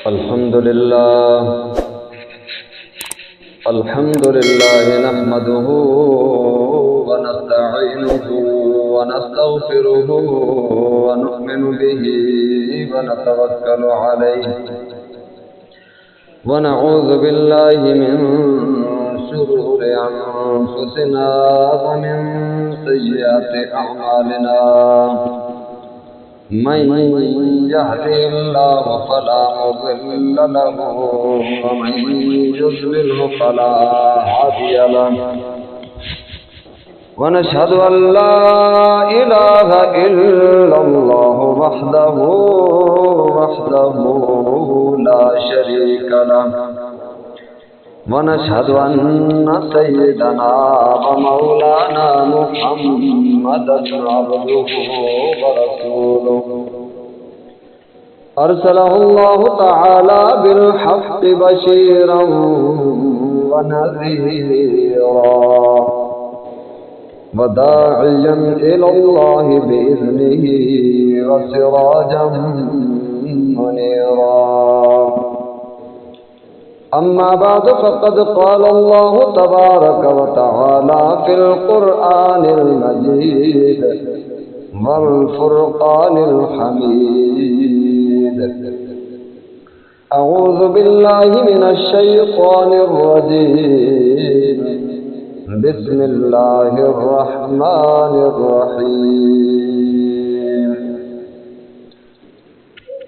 الحمد لله نحمده ونستعينه ونستغفره ونؤمن به ونتوكل عليه ونعوذ بالله من شرور أنفسنا ومن سيئات أعمالنا من يهده الله فلا مضل له ومن يضلل فلا هادي له ونشهد أن لا إله إلا الله وحده لا شريك له ونشهد أن سيدنا ومولانا محمدا عبده ورسوله أرسله الله تعالى بالحق بشيرا ونذيرا وداعيا إلى الله بإذنه وسراجا منيرا أما بعد فقد قال الله تبارك وتعالى في القرآن المجيد والفرقان الحميد أعوذ بالله من الشيطان الرجيم بسم الله الرحمن الرحيم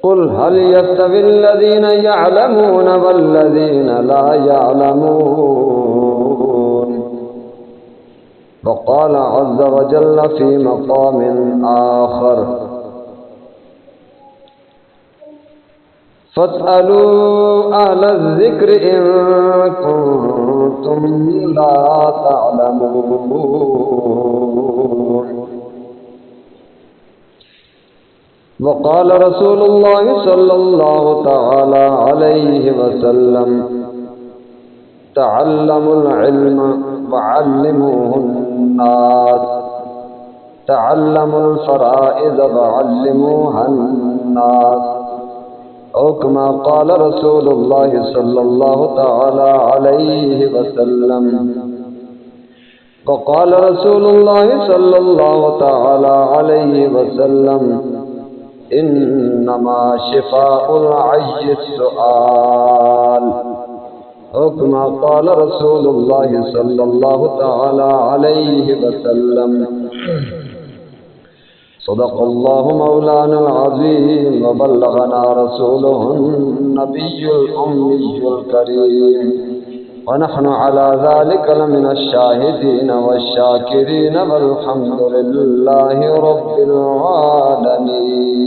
قل هل يستوي الذين يعلمون والذين لا يعلمون وقال عز وجل في مقام آخر فاسألوا أهل الذكر إن كنتم لا تعلمون وقال رسول الله صلى الله تعالى عليه وسلم تعلموا العلم وعلموه الناس تعلموا الفرائض وعلموها الناس أو كما قال رسول الله صلى الله تعالى عليه وسلم وقال رسول الله صلى الله تعالى عليه وسلم إنما شفاء العي السؤال أو كما قال رسول الله صلى الله تعالى عليه وسلم صدق الله مولانا العظيم وبلغنا رسوله النبي الأمي الكريم ونحن على ذلك لمن الشاهدين والشاكرين والحمد لله رب العالمين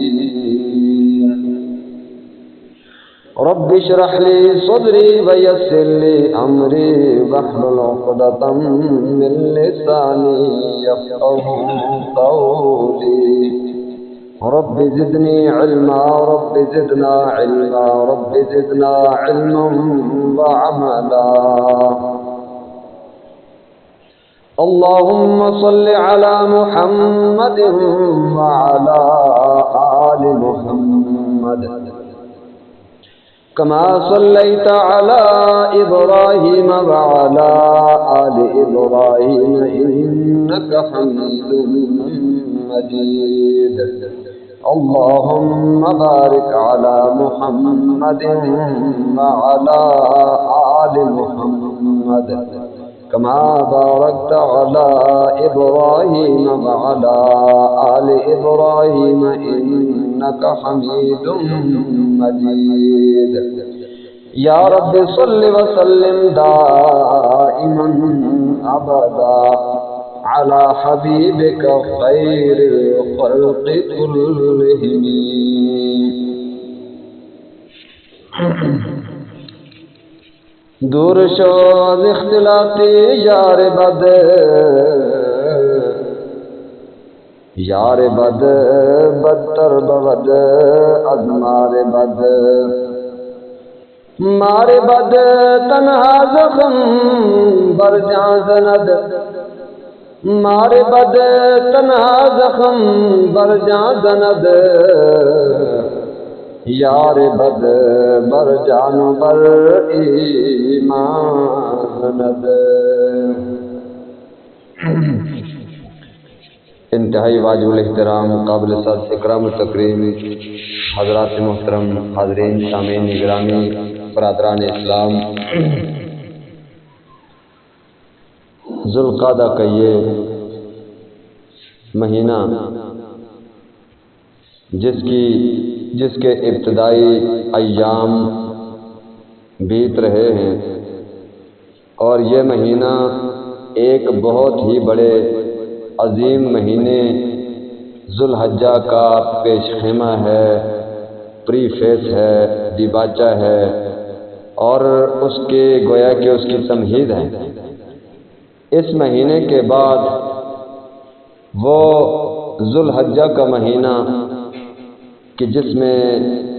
رب اشرح لي صدري ويسر لي أمري واحلل عقدة من لساني يفقهوا قولي رب زدني علما رب زدنا علما رب زدنا علما وعملا اللهم صل على محمد وعلى آل محمد كما صليت على إبراهيم وعلى آل إبراهيم إنك حميد مجيد اللهم بارك على محمد وعلى آل محمد كما باركت على إبراهيم وعلى آل إبراهيم إنك حميد مجيد يا رب صل وسلم دائما أبدا على حبيبك خير الخلق كلهم دور شوز اختلاطی یار بد بدتر بود از مار بد مار بد تنہا زخم بر جاں زند مار بد تنہا زخم بر جاں زند یار بد بر جانو بر ایماند۔ انتہائی واجب الاحترام قابل صد اکرام التکریم حضرات محترم حاضرین سامعین گرامی برادران اسلام، ذوالقعدہ کا یہ مہینہ جس کے ابتدائی ایام بیت رہے ہیں، اور یہ مہینہ ایک بہت ہی بڑے عظیم مہینے ذوالحجہ کا پیش خیمہ ہے، پری فیس ہے، دیباچہ ہے، اور اس کے گویا کہ اس کی تمہید ہے۔ اس مہینے کے بعد وہ ذوالحجہ کا مہینہ کہ جس میں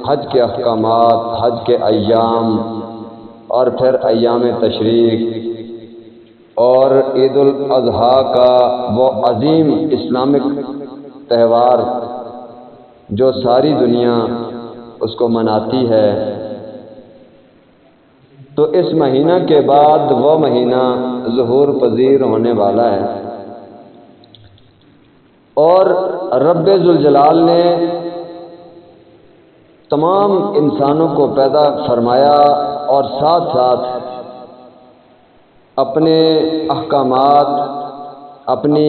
حج کے احکامات، حج کے ایام، اور پھر ایام تشریق اور عید الاضحیٰ کا وہ عظیم اسلامک تہوار جو ساری دنیا اس کو مناتی ہے، تو اس مہینہ کے بعد وہ مہینہ ظہور پذیر ہونے والا ہے، اور رب ذوالجلال نے تمام انسانوں کو پیدا فرمایا اور ساتھ ساتھ اپنے احکامات، اپنی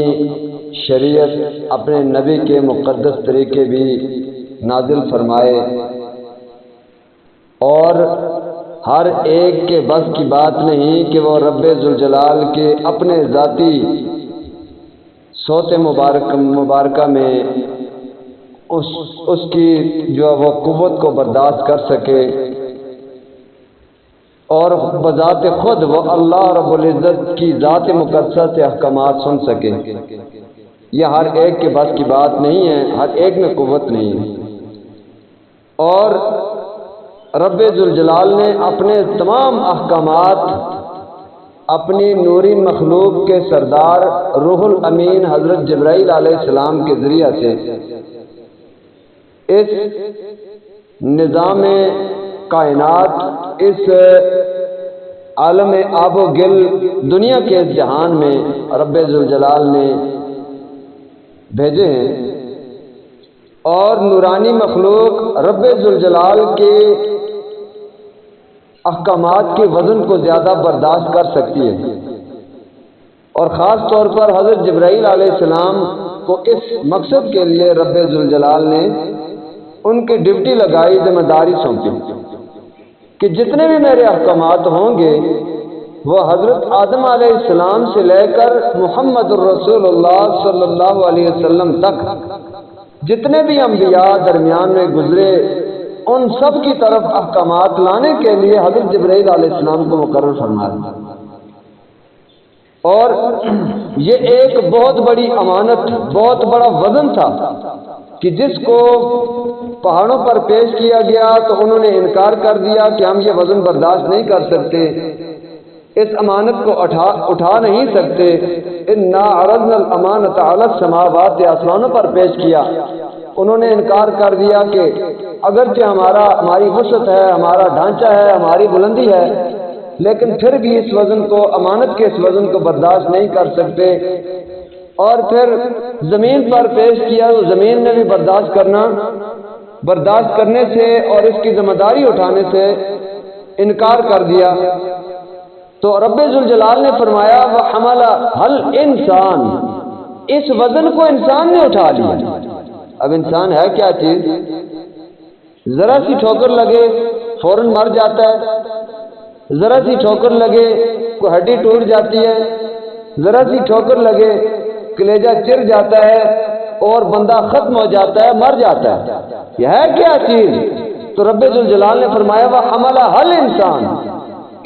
شریعت، اپنے نبی کے مقدس طریقے بھی نازل فرمائے، اور ہر ایک کے بس کی بات نہیں کہ وہ رب ذوالجلال کے اپنے ذاتی صوت مبارکہ میں اس کی جو وہ قوت کو برداشت کر سکے، اور بذات خود وہ اللہ رب العزت کی ذات مقدسہ سے احکامات سن سکے۔ یہ ہر ایک کے بس کی بات نہیں ہے، ہر ایک میں قوت نہیں ہے، اور رب ذوالجلال نے اپنے تمام احکامات اپنی نوری مخلوق کے سردار روح الامین حضرت جبرائیل علیہ السلام کے ذریعہ سے اس نظام کائنات، اس عالم آب و گل دنیا کے اس جہان میں رب ذوالجلال نے بھیجے ہیں، اور نورانی مخلوق رب ذوالجلال کے احکامات کے وزن کو زیادہ برداشت کر سکتی ہے، اور خاص طور پر حضرت جبرائیل علیہ السلام کو اس مقصد کے لیے رب ذوالجلال نے ان کی ڈیوٹی لگائی، ذمہ داری سونپی کہ جتنے بھی میرے احکامات ہوں گے وہ حضرت آدم علیہ السلام سے لے کر محمد الرسول اللہ صلی اللہ علیہ وسلم تک جتنے بھی انبیاء درمیان میں گزرے، ان سب کی طرف احکامات لانے کے لیے حضرت جبرائیل علیہ السلام کو مقرر فرمایا، اور یہ ایک بہت بڑی امانت، بہت بڑا وزن تھا کہ جس کو پہاڑوں پر پیش کیا گیا تو انہوں نے انکار کر دیا کہ ہم یہ وزن برداشت نہیں کر سکتے، اس امانت کو اٹھا نہیں سکتے۔ انا عرضنا الامانۃ علی السماوات، آسمانوں پر پیش کیا، انہوں نے انکار کر دیا کہ اگرچہ ہماری وسعت ہے، ہمارا ڈھانچہ ہے، ہماری بلندی ہے، لیکن پھر بھی اس وزن کو، امانت کے اس وزن کو برداشت نہیں کر سکتے، اور پھر زمین پر پیش کیا تو زمین نے بھی برداشت کرنے سے اور اس کی ذمہ داری اٹھانے سے انکار کر دیا، تو رب ذوالجلال نے فرمایا وَحَمَلَ الْإِنسَانُ، اس وزن کو انسان نے اٹھا لیا۔ اب انسان ہے کیا چیز؟ ذرا سی ٹھوکر لگے فوراً مر جاتا ہے، ذرا سی ٹھوکر لگے کوئی ہڈی ٹوٹ جاتی ہے، ذرا سی ٹھوکر لگے کلیجہ چر جاتا ہے اور بندہ ختم ہو جاتا ہے، مر جاتا ہے۔ یہ ہے کیا چیز؟ تو رب ذوالجلال نے فرمایا وَحَمَلَ الْإِنسَانُ،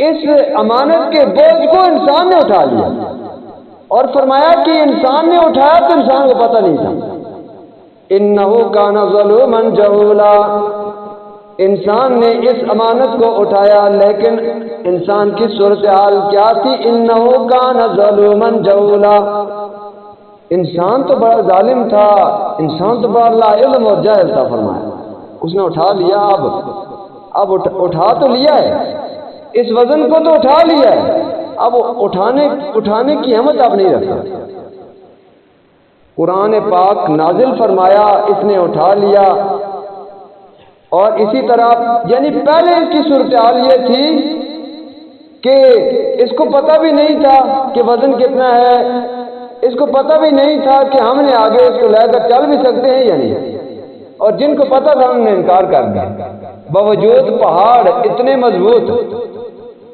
اس امانت کے بوجھ کو انسان نے اٹھا لیا، اور فرمایا کہ انسان نے اٹھایا تو انسان کو پتہ نہیں تھا۔ اِنَّهُ كَانَ ظَلُومًا جَهُولًا، انسان نے اس امانت کو اٹھایا، لیکن انسان کی صورتحال کیا تھی؟ اِنَّهُ كَانَ ظَلُومًا جَهُولًا، انسان تو بڑا ظالم تھا، انسان تو بڑا لا علم اور جاہل تھا۔ فرمایا اس نے اٹھا لیا، اب اٹھا تو لیا ہے، اس وزن کو تو اٹھا لیا ہے، اب اٹھانے کی ہمت اب نہیں رکھا۔ قرآن پاک نازل فرمایا، اس نے اٹھا لیا۔ اور اسی طرح یعنی پہلے اس کی صورتحال یہ تھی کہ اس کو پتہ بھی نہیں تھا کہ وزن کتنا ہے، اس کو پتہ بھی نہیں تھا کہ ہم نے آگے اس کو لے کر چل بھی سکتے ہیں یا نہیں، اور جن کو پتہ تھا انہوں نے انکار کر دیا، باوجود پہاڑ اتنے مضبوط،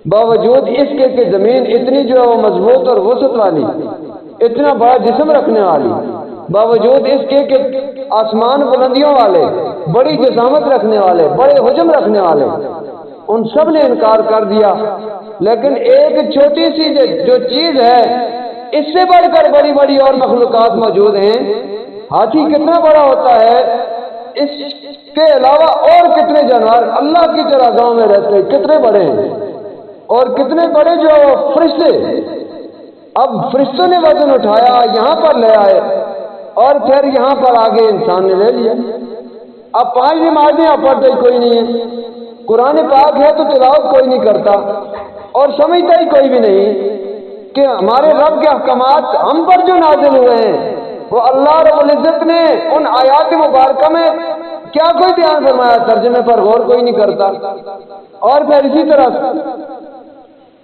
باوجود اس کے کہ زمین اتنی جو ہے وہ مضبوط اور وسعت والی، اتنا بڑا جسم رکھنے والی، باوجود اس کے کہ آسمان بلندیوں والے، بڑی جسامت رکھنے والے، بڑے حجم رکھنے والے، ان سب نے انکار کر دیا۔ لیکن ایک چھوٹی سی جو چیز ہے، اس سے بڑھ کر بڑی بڑی اور مخلوقات موجود ہیں۔ ہاتھی کتنا بڑا ہوتا ہے، اس کے علاوہ اور کتنے جانور اللہ کی چراگاہوں میں رہتے ہیں، کتنے بڑے ہیں، اور کتنے بڑے جو فرشتے۔ اب فرشتوں نے وزن اٹھایا، یہاں پر لے آئے، اور پھر یہاں پر آگے انسان نے لے لیا۔ اب 5 نمازیں اب پڑھتے ہی کوئی نہیں ہے، قرآن پاک ہے تو تلاوت کوئی نہیں کرتا، اور سمجھتا ہی کوئی بھی نہیں کہ ہمارے رب کے احکامات ہم پر جو نازل ہوئے ہیں وہ اللہ رب العزت نے ان آیات مبارکہ میں کیا کوئی بیان فرمایا، ترجمے پر غور کوئی نہیں کرتا۔ اور پھر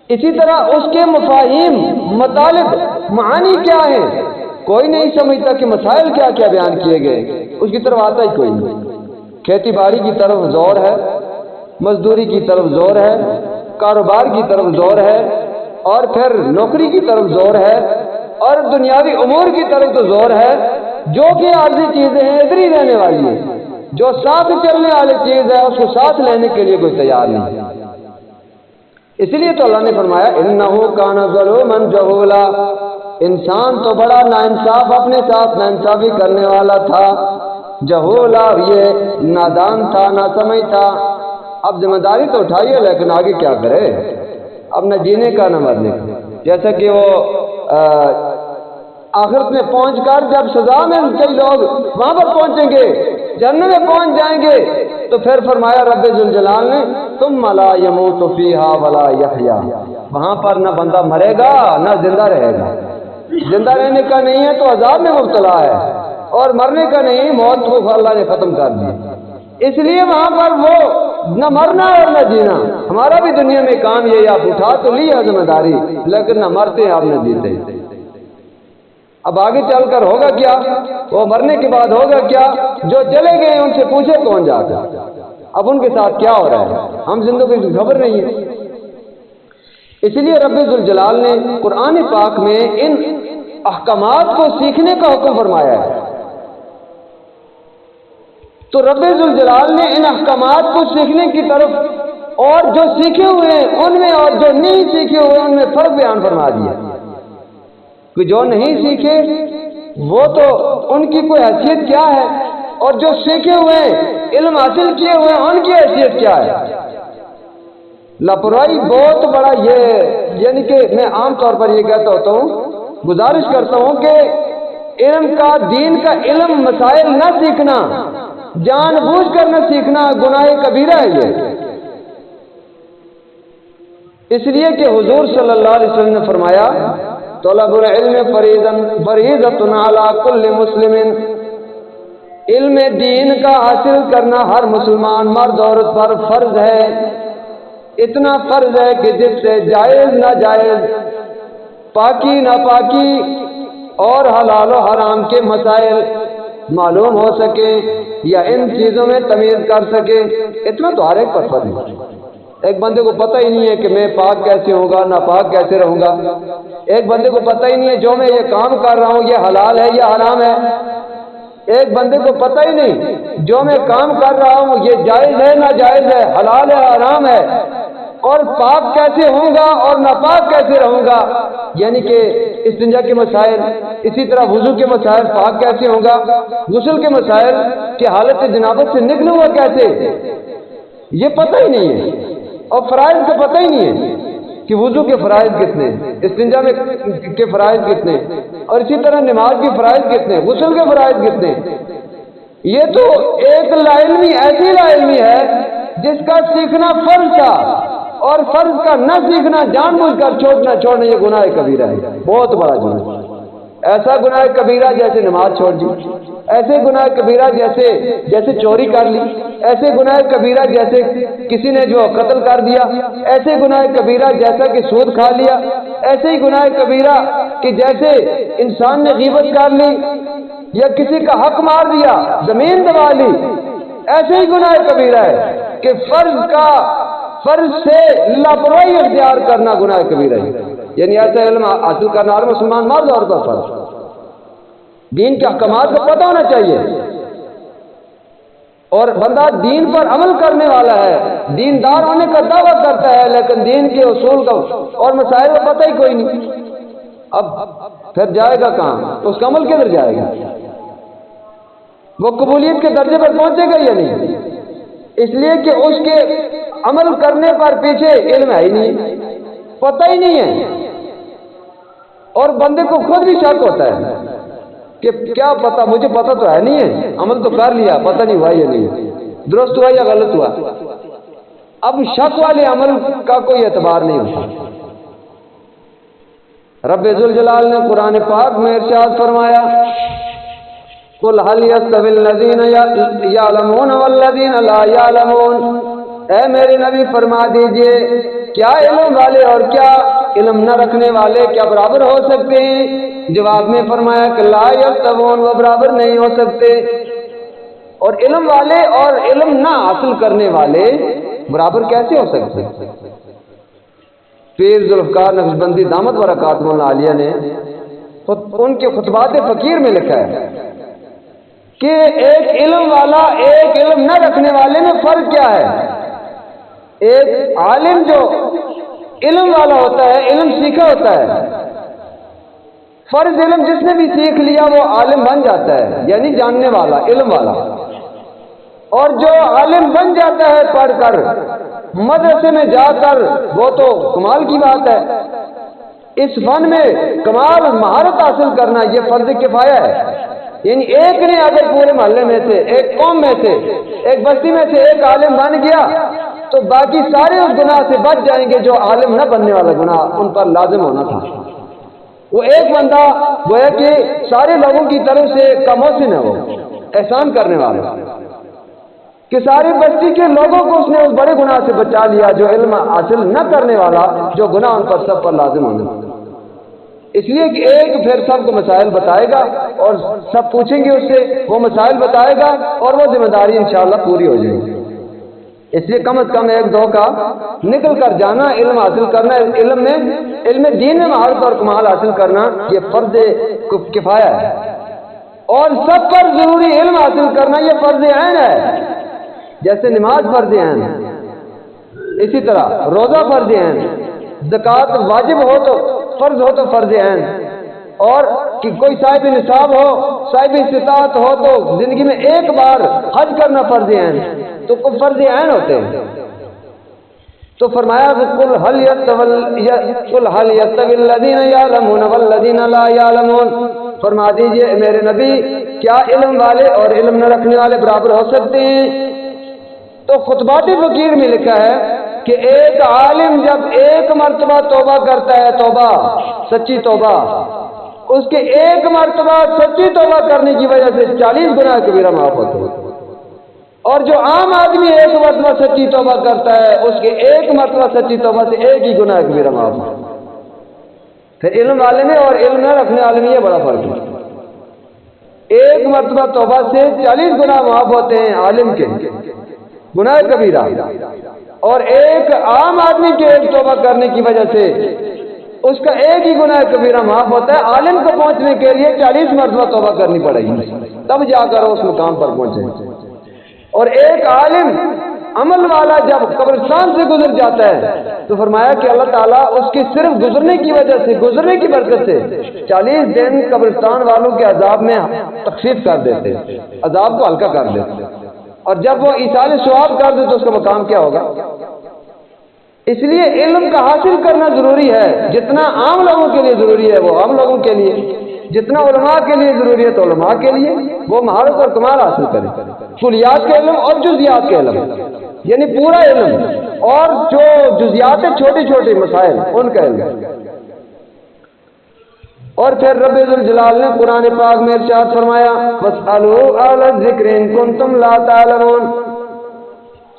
اسی طرح اس کے مفاہیم، مطالب، معانی کیا ہیں، کوئی نہیں سمجھتا کہ مسائل کیا کیا بیان کیے گئے، اس کی طرف آتا ہی کوئی نہیں۔ کھیتی باڑی کی طرف زور ہے، مزدوری کی طرف زور ہے، کاروبار کی طرف زور ہے، اور پھر نوکری کی طرف زور ہے، اور دنیاوی امور کی طرف تو زور ہے، جو کہ عارضی چیزیں ہیں ادھر ہی رہنے والی ہیں، جو ساتھ چلنے والی چیز ہے اس کو ساتھ لینے کے لیے کوئی تیار نہیں۔ اس لیے تو اللہ نے فرمایا انہو کان ظلوما جہولا، انسان تو بڑا ناانصاف، اپنے ساتھ ناانصافی کرنے والا تھا، جہولا، یہ نادان تھا، ناسمجھ تھا۔ اب ذمہ داری تو اٹھائیے، لیکن آگے کیا کرے، اب نہ جینے کا نہ مرنے کا۔ جیسا کہ وہ آخرت میں پہنچ کر جب سزا میں کئی لوگ وہاں پر پہنچیں گے، جنت میں پہنچ جائیں گے، تو پھر فرمایا رب ذوالجلال نے ثم لا يموت فيها ولا يحيى، وہاں پر نہ بندہ مرے گا نہ زندہ رہے گا، زندہ رہنے کا نہیں ہے تو عذاب میں مبتلا ہے، اور مرنے کا نہیں، موت کو اللہ نے ختم کر دی۔ اس لیے وہاں پر وہ نہ مرنا اور نہ جینا۔ ہمارا بھی دنیا میں کام یہ، آپ اٹھا تو لی ہے ذمہ داری، لیکن نہ مرتے آپ نہ جیتے۔ اب آگے چل کر ہوگا کیا، وہ مرنے کے بعد ہوگا کیا، جو چلے گئے ان سے پوچھے کون جاتا، اب ان کے ساتھ کیا ہو رہا ہے، ہم زندگی کی خبر نہیں ہے۔ اس لیے رب ذوالجلال نے قرآن پاک میں ان احکامات کو سیکھنے کا حکم فرمایا ہے۔ تو رب ذوالجلال نے ان احکامات کو سیکھنے کی طرف، اور جو سیکھے ہوئے ہیں ان میں اور جو نہیں سیکھے ہوئے ان میں فرق بیان فرما دیا کہ جو نہیں سیکھے وہ تو ان کی کوئی حیثیت کیا ہے، اور جو سیکھے ہوئے ہیں، علم حاصل کیے ہوئے ہیں، ان کی حیثیت کیا ہے۔ لاپرواہی بہت بڑا یہ، یعنی کہ میں عام طور پر یہ کہتا ہوتا ہوں، گزارش کرتا ہوں کہ علم کا، دین کا علم، مسائل نہ سیکھنا، جان بوجھ کر نہ سیکھنا گناہ کبیرہ ہے یہ۔ اس لیے کہ حضور صلی اللہ علیہ وسلم نے فرمایا طلب العلم فریضۃ علی کل مسلم، علم دین کا حاصل کرنا ہر مسلمان مرد عورت پر فرض ہے، اتنا فرض ہے کہ جس سے جائز ناجائز، پاکی ناپاکی اور حلال و حرام کے مسائل معلوم ہو سکے، یا ان چیزوں میں تمیز کر سکے، اتنا تو ہر ایک پر فرض ہے۔ ایک بندے کو پتہ ہی نہیں ہے کہ میں پاک کیسے ہوں گا، ناپاک کیسے رہوں گا، ایک بندے کو پتہ ہی نہیں ہے جو میں یہ کام کر رہا ہوں یہ حلال ہے یا حرام ہے، ایک بندے کو پتہ ہی نہیں جو میں کام کر رہا ہوں یہ جائز ہے ناجائز ہے، حلال ہے حرام ہے، اور پاک کیسے ہوں گا اور ناپاک کیسے رہوں گا، یعنی کہ استنجا کے مسائل، اسی طرح وضو کے مسائل، پاک کیسے ہوں گا، غسل کے مسائل کہ حالت جنابت سے نکلوں گا کیسے، یہ پتہ ہی نہیں ہے، اور فرائض کا پتہ ہی نہیں ہے کہ وضو کے فرائض کتنے، استنجا میں کے فرائض کتنے، اور اسی طرح نماز کے فرائض کتنے، غسل کے فرائض کتنے، یہ تو ایک لا علمی ایسی لا علمی ہے جس کا سیکھنا فرض تھا، اور فرض کا نہ سیکھنا جان بوجھ کر چھوڑنا یہ گناہ کبیرہ ہے، بہت بڑا جرم۔ ایسا گناہ کبیرہ جیسے نماز چھوڑ دی، ایسے گناہ کبیرہ جیسے چوری کر لی، ایسے گناہ کبیرہ جیسے کسی نے جو قتل کر دیا، ایسے گناہ کبیرہ جیسا کہ سود کھا لیا، ایسے ہی گناہ کبیرہ کہ جیسے انسان نے غیبت کر لی یا کسی کا حق مار دیا، زمین دبا لی، ایسے ہی گناہ کبیرہ ہے کہ فرض سے لاپرواہی اختیار کرنا گناہ کبیرہ ہے۔ یعنی ایسا علم حاصل کرنا ہر مسلمان مرد اور عورت پر فرض، دین کے احکامات کو پتہ ہونا چاہیے، اور بندہ دین پر عمل کرنے والا ہے، دیندار ہونے کا دعویٰ کرتا ہے، لیکن دین کے اصول کا اور مسائل کا پتہ ہی کوئی نہیں، اب پھر جائے گا کہاں؟ اس کا عمل کدھر جائے گا؟ وہ قبولیت کے درجے پر پہنچے گا یا نہیں؟ اس لیے کہ اس کے عمل کرنے پر پیچھے علم ہے ہی نہیں، پتہ ہی نہیں ہے، اور بندے کو خود بھی شک ہوتا ہے کہ کیا پتہ، مجھے پتہ تو ہے نہیں ہے، عمل تو کر لیا، پتہ نہیں ہوا یا نہیں، درست ہوا یا غلط ہوا۔ اب شک والے عمل کا کوئی اعتبار نہیں ہوتا۔ رب ذوالجلال نے قرآن پاک میں ارشاد فرمایا، قل هل يستوي الذين يعلمون والذين لا يعلمون، اے میرے نبی فرما دیجئے کیا علم والے اور کیا علم نہ رکھنے والے کیا برابر ہو سکتے ہیں؟ جواب میں فرمایا کہ لا یستوون، وہ برابر نہیں ہو سکتے، اور علم والے اور علم نہ حاصل کرنے والے برابر کیسے ہو سکتے؟ پیر ذوالفقار نقشبندی دامت برکاتہ اللہ علیہ نے ان کے خطبات فقیر میں لکھا ہے کہ ایک علم والا ایک علم نہ رکھنے والے میں فرق کیا ہے؟ ایک عالم جو علم والا ہوتا ہے، علم سیکھا ہوتا ہے، فرض علم جس نے بھی سیکھ لیا وہ عالم بن جاتا ہے، یعنی جاننے والا، علم والا، اور جو عالم بن جاتا ہے پڑھ کر مدرسے میں جا کر، وہ تو کمال کی بات ہے۔ اس فن میں کمال مہارت حاصل کرنا یہ فرض کفایہ ہے، یعنی ایک نے اگر پورے محلے میں سے، ایک قوم میں سے، ایک بستی میں سے ایک عالم بن گیا تو باقی سارے اس گناہ سے بچ جائیں گے جو عالم نہ بننے والا گناہ ان پر لازم ہونا تھا۔ وہ ایک بندہ گویا کہ سارے لوگوں کی طرف سے کا محسن ہے، وہ احسان کرنے والا، کہ ساری بستی کے لوگوں کو اس نے اس بڑے گناہ سے بچا لیا جو علم حاصل نہ کرنے والا، جو گناہ ان پر سب پر لازم ہونا تھا۔ اس لیے کہ ایک پھر سب کو مسائل بتائے گا اور سب پوچھیں گے اس سے، وہ مسائل بتائے گا اور وہ ذمہ داری انشاءاللہ پوری ہو جائے گی۔ اس لیے کم از کم ایک دو کا نکل کر جانا، علم حاصل کرنا، علم دین میں مہارت اور کمال حاصل کرنا یہ فرض کفایہ ہے، اور سب پر ضروری علم حاصل کرنا یہ فرض عین ہے۔ جیسے نماز فرض عین، اسی طرح روزہ فرض عین، زکوٰۃ واجب ہو تو فرض ہو تو فرض عین، اور کہ کوئی صاحب نصاب ہو، صاحب استطاعت ہو تو زندگی میں ایک بار حج کرنا فرض عین، تو فرض عین ہوتے ہیں۔ تو فرمایا قل هل يستوي الذين يعلمون والذين لا يعلمون، فرما دیجئے میرے نبی کیا علم والے اور علم نہ رکھنے والے برابر ہو سکتے ہیں؟ تو خطبات فقیر میں لکھا ہے کہ ایک عالم جب ایک مرتبہ توبہ کرتا ہے، توبہ سچی توبہ، اس کے ایک مرتبہ سچی توبہ کرنے کی وجہ سے 40 گناہ کبیرہ معاف ہوتے ہیں، اور جو عام آدمی ایک مرتبہ سچی توبہ کرتا ہے اس کے ایک مرتبہ سچی توبہ سے ایک ہی گناہ کبیرہ معاف ہوتا ہے۔ پھر علم والے میں اور علم نہ رکھنے والے میں یہ بڑا فرق ہے، ایک مرتبہ توبہ سے 40 گناہ معاف ہوتے ہیں عالم کے گناہ کبیرہ، اور ایک عام آدمی کے ایک توبہ کرنے کی وجہ سے اس کا ایک ہی گناہ کبیرہ معاف ہوتا ہے۔ عالم کو پہنچنے کے لیے 40 مرتبہ توبہ کرنی پڑے گی، تب جا کر اس مقام پر پہنچے۔ اور ایک عالم عمل والا جب قبرستان سے گزر جاتا ہے تو فرمایا کہ اللہ تعالیٰ اس کی صرف گزرنے کی وجہ سے، گزرنے کی برکت سے 40 دن قبرستان والوں کے عذاب میں تخفیف کر دیتے، عذاب کو ہلکا کر دیتے، اور جب وہ ایصال ثواب کر دے تو اس کا مقام کیا ہوگا؟ اس لیے علم کا حاصل کرنا ضروری ہے، جتنا عام لوگوں کے لیے ضروری ہے وہ عام لوگوں کے لیے، جتنا علماء کے لیے ضروریت علماء کے لیے، وہ مہارت اور کمال حاصل کریں، کلیات کے علم اور جزیات کے علم، یعنی پورا علم، اور جو جزیات چھوٹی چھوٹی مسائل ان کا علم۔ اور پھر رب ذوالجلال نے قرآن پاک میں ارشاد فرمایا وَاسْأَلُوا أَهْلَ الذِّكْرِ إِن كُنتُمْ لَا تَعْلَمُونَ،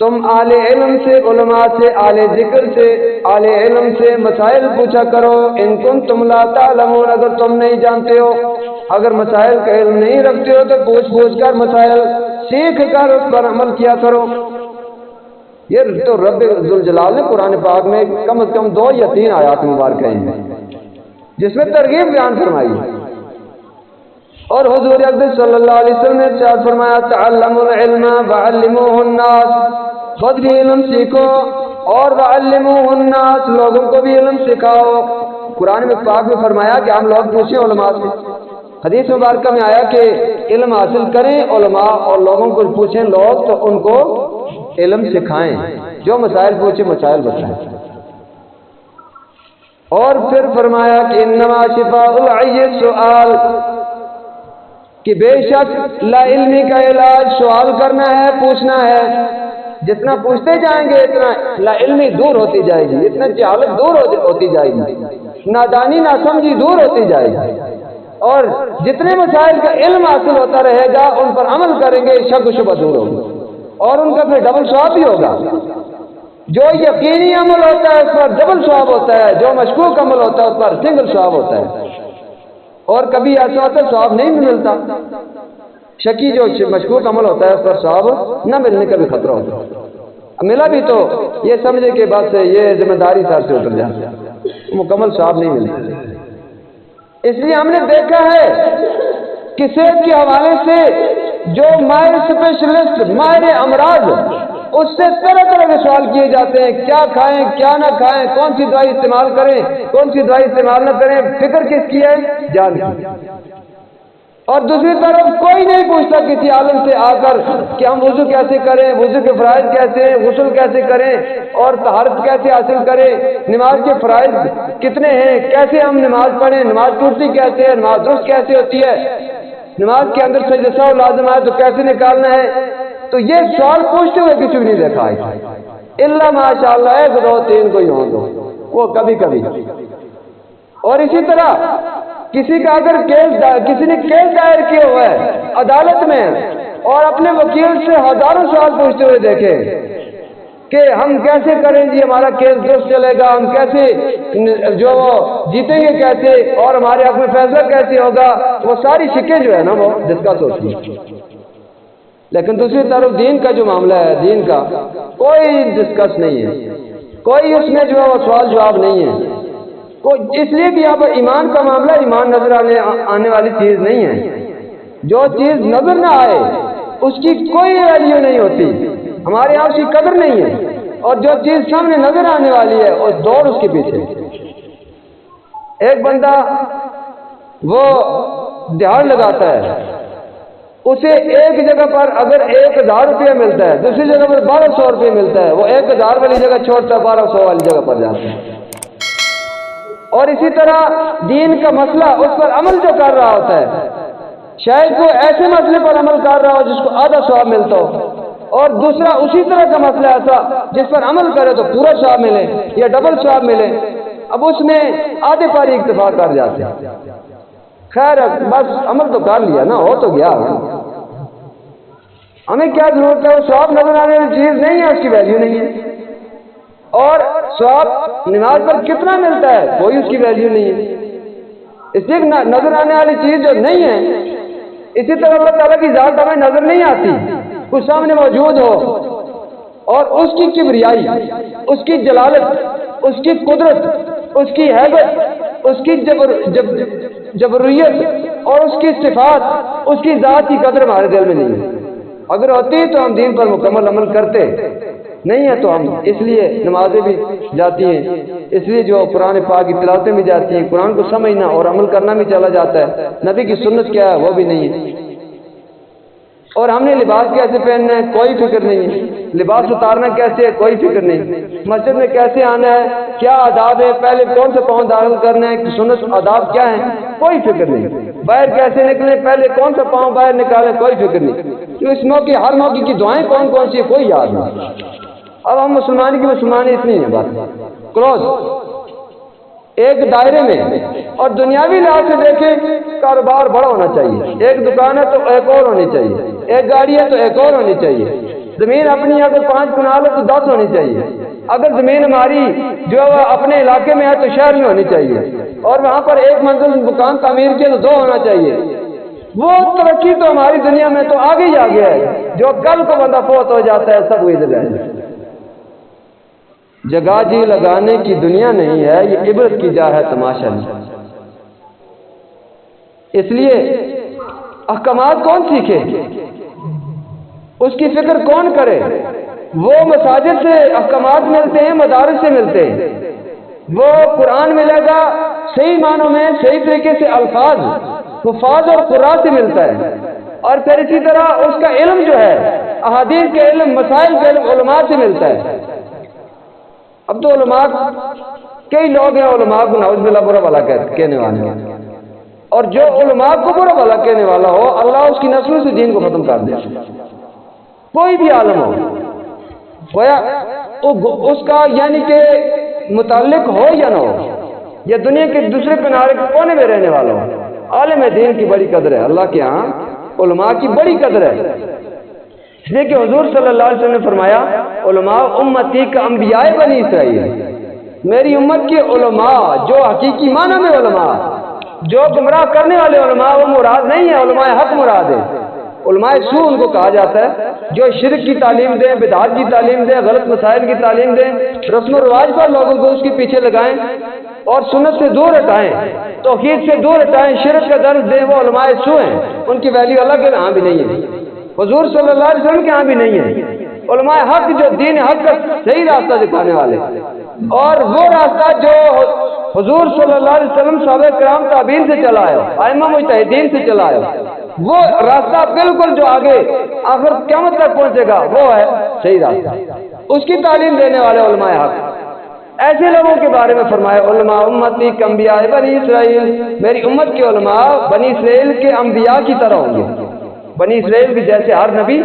تم اہل علم سے، علماء سے، اہل ذکر سے، اہل علم سے مسائل پوچھا کرو، ان کنتم لا تعلمون، اگر تم نہیں جانتے ہو، اگر مسائل کا علم نہیں رکھتے ہو تو پوچھ کر مسائل سیکھ کر اس پر عمل کیا کرو۔ یہ تو رب ذوالجلال نے قرآن پاک میں کم از کم 2 یا 3 آیات مبارکہ ہیں جس میں ترغیب بیان فرمائی۔ اور حضور اقدس صلی اللہ علیہ وسلم نے ارشاد فرمایا تعلموا العلم وعلموه الناس، خود بھی علم سیکھو اور وعلموه الناس، لوگوں کو بھی علم سکھاؤ۔ قرآن میں پاک میں فرمایا کہ ہم لوگ پوچھیں علماء سے، حدیث مبارکہ میں آیا کہ علم حاصل کریں علماء، اور لوگوں کو پوچھیں لوگ تو ان کو علم سکھائیں، جو مسائل پوچھیں مسائل بتائیں۔ اور پھر فرمایا کہ انما شفاء العی السؤال، کہ بے شک لا علمی کا علاج سوال کرنا ہے، پوچھنا ہے۔ جتنا پوچھتے جائیں گے اتنا لا علمی دور ہوتی جائے گی، اتنا جہالت دور ہوتی جائے گی، نادانی ناسمجھی دور ہوتی جائے گی، اور جتنے مسائل کا علم حاصل ہوتا رہے گا ان پر عمل کریں گے، شک و شبہ دور ہوگا، اور ان کا پھر ڈبل ثواب بھی ہوگا۔ جو یقینی عمل ہوتا ہے اس پر ڈبل ثواب ہوتا ہے، جو مشکوک عمل ہوتا ہے اس پر سنگل ثواب ہوتا ہے، اور کبھی ایسا ہوتا ہے ثواب نہیں ملتا، شکی جو مشکوک عمل ہوتا ہے اس پر ثواب نہ ملنے کا بھی خطرہ ہوتا ہے، ملا بھی تو یہ سمجھے کہ بس یہ ذمہ داری سر سے اتر جاتی ہے، مکمل ثواب نہیں ملتا۔ اس لیے ہم نے دیکھا ہے کہ صحت کے حوالے سے جو ماہر اسپیشلسٹ، ماہر امراض، اس سے طرح طرح کے سوال کیے جاتے ہیں، کیا کھائیں کیا نہ کھائیں، کون سی دوائی استعمال کریں کون سی دوائی استعمال نہ کریں، فکر کس کی ہے؟ جان کی۔ اور دوسری طرف کوئی نہیں پوچھتا کسی عالم سے آ کر کہ ہم وضو کیسے کریں، وضو کے فرائض کیسے ہیں، غسل کیسے کریں، اور طہارت کیسے حاصل کریں، نماز کے فرائض کتنے ہیں، کیسے ہم نماز پڑھیں، نماز ٹوٹتی کیسے ہے، نماز درست کیسے ہوتی ہے، نماز کے اندر سجدہ سہو لازم ہے تو کیسے نکالنا ہے۔ تو یہ سوال پوچھتے ہوئے کسی بھی نہیں دیکھا ہے، الا ماشاء اللہ 1 2 3 کوئی ہو تو وہ کبھی کبھی۔ اور اسی طرح کسی کا اگر کسی نے کیس دائر کیا ہوا ہے عدالت میں اور اپنے وکیل سے ہزاروں سوال پوچھتے ہوئے دیکھے کہ ہم کیسے کریں جی ہمارا کیس درست چلے گا، ہم کیسے جو جیتیں گے کیسے، اور ہمارے حق میں فیصلہ کیسے ہوگا، وہ ساری شکیں جو ہے نا وہ ڈسکس ہوتی ہے۔ لیکن دوسری طرف دین کا جو معاملہ ہے، دین کا کوئی ڈسکس نہیں ہے، کوئی اس میں جو ہے وہ سوال جواب نہیں ہے، اس لیے کہ یہاں پر ایمان کا معاملہ ایمان نظر آنے والی چیز نہیں ہے۔ جو چیز نظر نہ آئے اس کی کوئی ویلیو نہیں ہوتی، ہمارے یہاں اس کی قدر نہیں ہے، اور جو چیز سامنے نظر آنے والی ہے وہ دوڑ اس کے پیچھے۔ ایک بندہ وہ دہاڑ لگاتا ہے، اسے ایک جگہ پر اگر 1000 روپیہ ملتا ہے، دوسری جگہ پر 1200 روپیہ ملتا ہے، وہ 1000 والی جگہ چھوڑتا ہے 1200 والی جگہ پر جاتا ہے۔ اور اسی طرح دین کا مسئلہ اس پر عمل جو کر رہا ہوتا ہے، شاید وہ ایسے مسئلے پر عمل کر رہا ہو جس کو آدھا ثواب ملتا ہو، اور دوسرا اسی طرح کا مسئلہ ایسا جس پر عمل کرے تو پورا ثواب ملے یا ڈبل ثواب ملے، اب اس میں آدھے پر ہی اکتفا کر جاتے ہیں۔ خیر بس عمل تو کر لیا نا، ہو تو گیا، ہمیں کیا ضرورت ہے، وہ ثواب نظر آنے والی چیز نہیں ہے، اس کی ویلیو نہیں ہے۔ اور ثواب نماز پر کتنا ملتا ہے کوئی اس کی ویلیو نہیں ہے، اس لیے نظر آنے والی چیز جو نہیں ہے، اسی طرح اللہ تعالیٰ کی ذات ہمیں نظر نہیں آتی، کچھ سامنے موجود ہو اور اس کی کبریائی، اس کی جلالت، اس کی قدرت، اس کی ہیبت، اس کی جبرویت اور اس کی صفات، اس کی ذات کی قدر ہمارے دل میں نہیں ہے۔ اگر ہوتی تو ہم دین پر مکمل عمل کرتے، نہیں ہے تو ہم اس لیے نمازیں بھی جاتی ہیں، اس لیے جو قرآن پاک کی تلاوتیں بھی جاتی ہیں، قرآن کو سمجھنا اور عمل کرنا بھی چلا جاتا ہے، نبی کی سنت کیا ہے وہ بھی نہیں ہے۔ اور ہم نے لباس کیسے پہننا ہے کوئی فکر نہیں ہے، لباس اتارنا کیسے ہے کوئی فکر نہیں، مسجد میں کیسے آنا ہے، کیا آداب ہے، پہلے کون سا پاؤں داخل کرنا ہے، سنت آداب کیا ہے، کوئی فکر نہیں، باہر کیسے نکلیں، پہلے کون سا پاؤں باہر نکالیں، کوئی فکر نہیں، تو اس موقع ہر موقع کی دعائیں کون کون سی ہے کوئی یاد نہیں۔ اب ہم مسلمان کی مسلمانی اتنی ہے بات کلوز ایک دائرے میں، اور دنیاوی لحاظ سے دیکھیں کاروبار بڑا ہونا چاہیے، ایک دکان ہے تو ایک اور ہونی چاہیے، ایک گاڑی ہے تو ایک اور ہونی چاہیے، زمین اپنی اگر 5 کنال ہے تو 10 ہونی چاہیے، اگر زمین ہماری جو اپنے علاقے میں ہے تو شہر میں ہونی چاہیے، اور وہاں پر ایک منزل مکان تعمیر کیا تو 2 ہونا چاہیے۔ وہ ترقی تو ہماری دنیا میں تو آگے ہی آگے ہے، جو کل کو بندہ فوت ہو جاتا ہے سب ادھر ہے۔ جگہ جی لگانے کی دنیا نہیں ہے، یہ عبرت کی جا ہے تماشا نہیں۔ اس لیے احکامات کون سیکھے، اس کی فکر کون کرے؟ وہ مساجد سے احکامات ملتے ہیں، مدارس سے ملتے ہیں، وہ قرآن ملے گا صحیح معنوں میں صحیح طریقے سے الفاظ حفاظ اور قراء سے ملتا ہے، اور پھر اسی طرح اس کا علم جو ہے احادیث کے علم مسائل کے علم علماء سے ملتا ہے۔ اب تو علماء کئی لوگ ہیں علماء کو نعوذ باللہ برا بھلا کہنے والے ہیں، اور جو علماء کو برا بھلا کہنے والا ہو اللہ اس کی نسلوں سے دین کو ختم کر دے، کوئی بھی عالم ہو گویا اس کا یعنی کہ متعلق ہو یا نہ ہو، یا دنیا کے دوسرے کنارے کے کونے میں رہنے والا ہو، عالم دین کی بڑی قدر ہے، اللہ کے ہاں علماء کی بڑی قدر ہے۔ اس لیے کہ حضور صلی اللہ علیہ وسلم نے فرمایا علماء امتی کا انبیاء بنی اسرائیل، میری امت کے علماء جو حقیقی معنی میں علماء، جو گمراہ کرنے والے علماء وہ مراد نہیں ہے، علماء حق مراد ہے۔ علماء سو ان کو کہا جاتا ہے جو شرک کی تعلیم دیں، بدعات کی تعلیم دیں، غلط مسائل کی تعلیم دیں، رسم و رواج پر لوگوں کو اس کے پیچھے لگائیں اور سنت سے دور ہٹائیں، توحید سے دور ہٹائیں، شرک کا درس دیں، وہ علماء سو ہیں، ان کی ویلیو اللہ کے ہاں بھی نہیں ہے، حضور صلی اللہ علیہ وسلم کے ہاں بھی نہیں ہے۔ علماء حق جو دین حق کا صحیح راستہ دکھانے والے، اور وہ راستہ جو حضور صلی اللہ علیہ وسلم صحابہ کرام تابعین سے چلا ہے، ائمہ مجتہدین سے چلا ہے، وہ راستہ بالکل جو آگے آخر قیامت تک پہنچے گا وہ ہے صحیح راستہ، اس کی تعلیم دینے والے علماء حق۔ ایسے لوگوں کے بارے میں فرمایا علماء امتی کا انبیاء بنی اسرائیل، میری امت کے علماء بنی اسرائیل کے انبیاء کی طرح ہوں گے۔ بنی اسرائیل بھی جیسے ہر نبی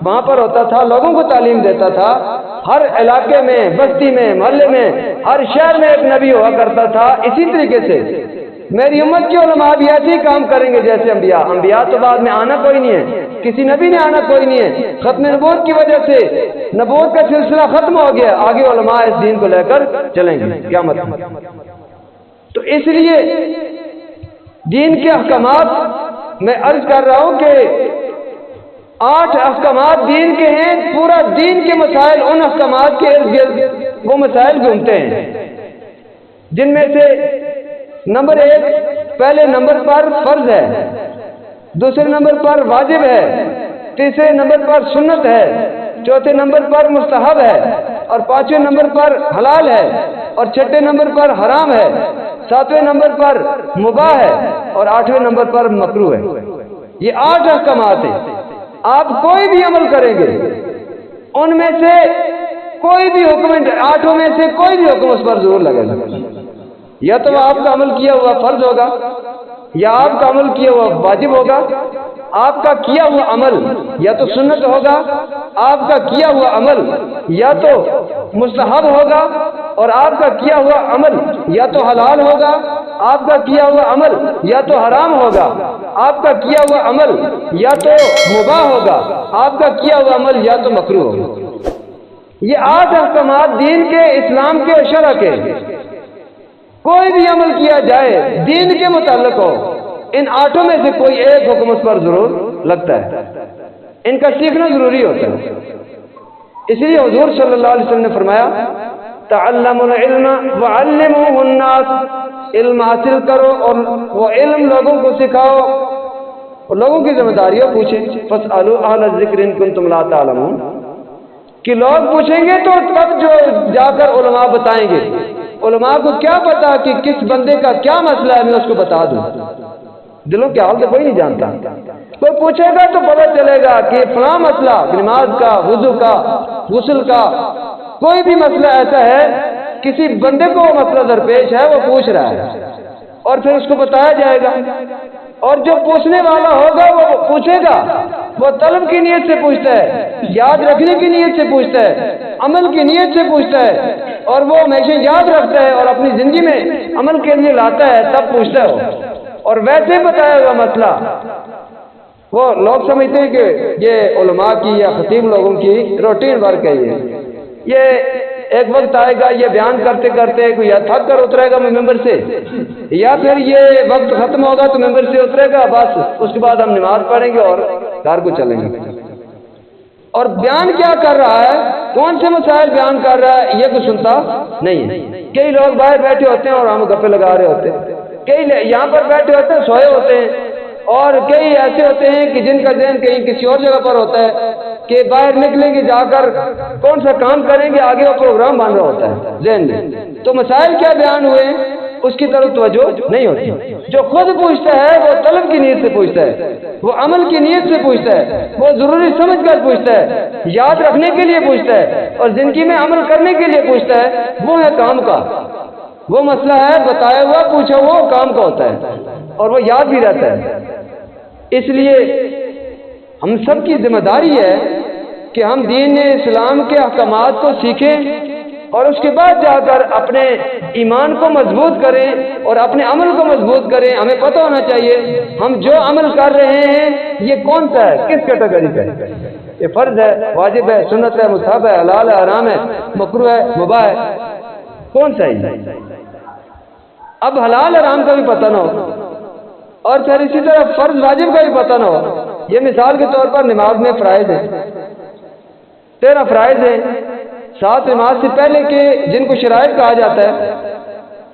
وہاں پر ہوتا تھا، لوگوں کو تعلیم دیتا تھا، ہر علاقے میں، بستی میں، محلے میں، ہر شہر میں ایک نبی ہوا کرتا تھا، اسی طریقے سے میری امت کے علماء بھی ایسے ہی کام کریں گے جیسے انبیاء۔ انبیاء تو بعد میں آنا کوئی نہیں ہے، کسی نبی نے آنا کوئی نہیں ہے، ختم نبوت کی وجہ سے نبوت کا سلسلہ ختم ہو گیا، آگے علماء اس دین کو لے کر چلیں گے قیامت میں۔ تو اس لیے دین کے احکامات میں عرض کر رہا ہوں کہ 8 احکامات دین کے ہیں، پورا دین کے مسائل ان احکامات کے ارد گرد وہ مسائل گھومتے ہیں، جن میں سے نمبر 1 پہلے نمبر پر فرض ہے، دوسرے نمبر پر واجب ہے، تیسرے نمبر پر سنت ہے، چوتھے نمبر پر مستحب ہے، اور 5ویں نمبر پر حلال ہے، اور 6 نمبر پر حرام ہے، 7ویں نمبر پر مباح ہے، اور 8ویں نمبر پر مکروہ ہے۔ یہ 8 احکامات ہیں، آپ کوئی بھی عمل کریں گے ان میں سے کوئی بھی حکم، 8 میں سے کوئی بھی حکم اس پر ضرور لگے گا، یا تو آپ کا عمل کیا ہوا فرض ہوگا، یا آپ کا عمل کیا ہوا واجب ہوگا، آپ کا کیا ہوا عمل یا تو سنت ہوگا، آپ کا کیا ہوا عمل یا تو مستحب ہوگا، اور آپ کا کیا ہوا عمل یا تو حلال ہوگا، آپ کا کیا ہوا عمل یا تو حرام ہوگا، آپ کا کیا ہوا عمل یا تو مباح ہوگا، آپ کا کیا ہوا عمل یا تو مکروہ ہوگا۔ یہ 8 احکامات دین کے، اسلام کے اور شرع کے، کوئی بھی عمل کیا جائے دین کے متعلق ہو، ان 8 میں سے کوئی ایک حکم اس پر ضرور لگتا ہے، ان کا سیکھنا ضروری ہوتا ہے۔ اس لیے حضور صلی اللہ علیہ وسلم نے فرمایا تعلموا العلم وعلموه الناس، علم حاصل کرو اور وہ علم لوگوں کو سکھاؤ، اور لوگوں کی ذمہ داریوں پوچھیں، فاسألوا اہل الذکر ان کنتم لا تعلمون، کہ لوگ پوچھیں گے تو تب جو جا کر علماء بتائیں گے۔ علماء کو کیا پتا کہ کس بندے کا کیا مسئلہ ہے، میں اس کو بتا دوں۔ دلوں کے حال تو کوئی نہیں جانتا. کوئی پوچھے گا تو پتہ چلے گا کہ فلاں مسئلہ نماز کا، وضو کا، غسل کا، کوئی بھی مسئلہ ایسا ہے کسی بندے کو وہ مسئلہ درپیش ہے، وہ پوچھ رہا ہے اور پھر اس کو بتایا جائے گا. اور جو پوچھنے والا ہوگا وہ پوچھے گا، وہ طلب کی نیت سے پوچھتا ہے، یاد رکھنے کی نیت سے پوچھتا ہے، عمل کی نیت سے پوچھتا ہے، اور وہ ہمیشہ یاد رکھتا ہے اور اپنی زندگی میں عمل کے لیے لاتا ہے، تب پوچھتا ہے وہ. اور ویسے بتایا ہوا مسئلہ وہ لوگ سمجھتے ہیں کہ یہ علماء کی یا خطیب لوگوں کی روٹین ورک ہے. یہ ایک وقت آئے گا یہ بیان کرتے کرتے کوئی یا تھک کر اترے گا ممبر سے، یا پھر یہ وقت ختم ہوگا تو ممبر سے اترے گا، بس اس کے بعد ہم نماز پڑھیں گے اور گھر کو چلیں گے. اور بیان کیا کر رہا ہے، کون سے مسائل بیان کر رہا ہے، یہ تو سنتا نہیں ہے. کئی لوگ باہر بیٹھے ہوتے ہیں اور ہم گپے لگا رہے ہوتے ہیں، کئی یہاں پر بیٹھے ہوتے ہیں سوئے ہوتے ہیں، اور کئی ایسے ہوتے ہیں کہ جن کا ذہن کہیں کسی اور جگہ پر ہوتا ہے کہ باہر نکلیں گے جا کر کون سا کام کریں گے، آگے وہ پروگرام بن رہا ہوتا ہے ذہن میں. تو مسائل کیا بیان ہوئے اس کی طرف توجہ نہیں ہوتی. جو خود پوچھتا ہے وہ طلب کی نیت سے پوچھتا ہے، وہ عمل کی نیت سے پوچھتا ہے، وہ ضروری سمجھ کر پوچھتا ہے، یاد رکھنے کے لیے پوچھتا ہے اور زندگی میں عمل کرنے کے لیے پوچھتا ہے. وہ ہے کام کا، وہ مسئلہ ہے بتایا ہوا پوچھا ہوا کام کا ہوتا ہے اور وہ یاد بھی رہتا ہے. اس لیے ہم سب کی ذمہ داری ہے کہ ہم دین اسلام کے احکامات کو سیکھیں اور اس کے بعد جا کر اپنے ایمان کو مضبوط کریں اور اپنے عمل کو مضبوط کریں. ہمیں پتہ ہونا چاہیے ہم جو عمل کر رہے ہیں یہ کون سا ہے، کس کیٹیگری کا ہے. یہ فرض ہے، واجب ہے، سنت ہے، مستحب ہے، حلال ہے، حرام ہے، مکروہ ہے، مباح ہے، کون سا ہے. اب حلال حرام کا بھی پتہ نہ ہو اور پھر اسی طرح فرض واجب کا بھی پتہ نہ ہو. یہ مثال کے طور پر نماز میں فرائض ہیں، 13 فرائض ہیں، 7 نماز سے پہلے کے جن کو شرائط کہا جاتا ہے،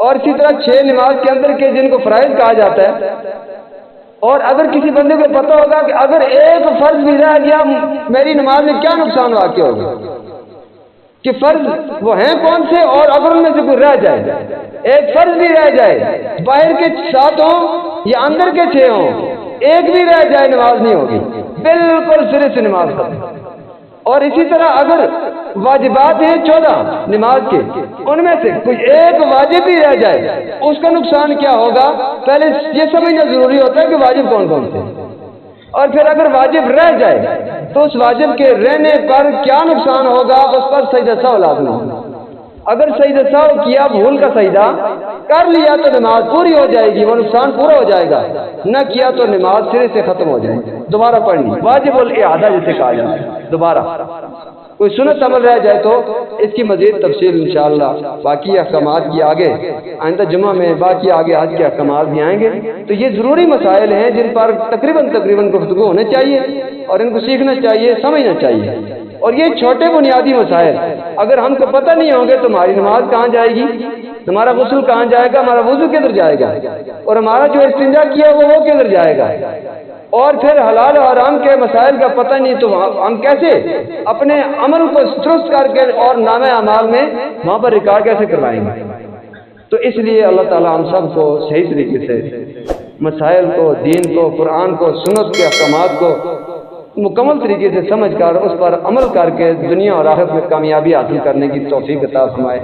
اور اسی طرح 6 نماز کے اندر کے جن کو فرائض کہا جاتا ہے. اور اگر کسی بندے کو پتہ ہوگا کہ اگر ایک فرض بھی رہ گیا میری نماز میں کیا نقصان واقع ہوگا، کہ فرض وہ ہیں کون سے، اور اگر ان میں سے کوئی رہ جائے، ایک فرض بھی رہ جائے، باہر کے 7 ہوں یا اندر کے 6 ہوں، ایک بھی رہ جائے نماز نہیں ہوگی، بالکل سرے سے نماز ختم. اور اسی طرح اگر واجبات ہیں 14 نماز کے، ان میں سے کوئی ایک واجب بھی رہ جائے اس کا نقصان کیا ہوگا. پہلے یہ سمجھنا ضروری ہوتا ہے کہ واجب کون کون سے، اور پھر اگر واجب رہ جائے تو اس واجب کے رہنے پر کیا نقصان ہوگا، اس پر سجدہ سہو لازم ہوگا. اگر سجدہ سہو کیا، بھول کا سجدہ کر لیا تو نماز پوری ہو جائے گی، وہ نقصان پورا ہو جائے گا. نہ کیا تو نماز سرے سے ختم ہو جائے گی، دوبارہ پڑھنی. واجب الاعادہ جسے کہا جاتا ہے، دوبارہ. کوئی سنت عمل رہ جائے تو اس کی مزید تفصیل انشاءاللہ باقی احکامات کی آگے آئندہ جمعہ میں، باقی آگے حج کے احکامات بھی آئیں گے. تو یہ ضروری مسائل ہیں جن پر تقریباً گفتگو ہونے چاہیے اور ان کو سیکھنا چاہیے، سمجھنا چاہیے. اور یہ چھوٹے بنیادی مسائل اگر ہم کو پتہ نہیں ہوں گے تو ہماری نماز کہاں جائے گی، ہمارا غسل کہاں جائے گا، ہمارا وضو کدھر جائے گا، اور ہمارا جو استنجا کیا وہ کدھر جائے گا. اور پھر حلال و حرام کے مسائل کا پتہ نہیں تو ہم کیسے اپنے عمل کو درست کر کے اور نامہ اعمال میں وہاں پر ریکارڈ کیسے کروائیں گے. تو اس لیے اللہ تعالیٰ ہم سب کو صحیح طریقے سے مسائل کو، دین کو، قرآن کو، سنت کے احکامات کو مکمل طریقے سے سمجھ کر اس پر عمل کر کے دنیا اور آخرت میں کامیابی حاصل کرنے کی توفیق عطا فرمائے.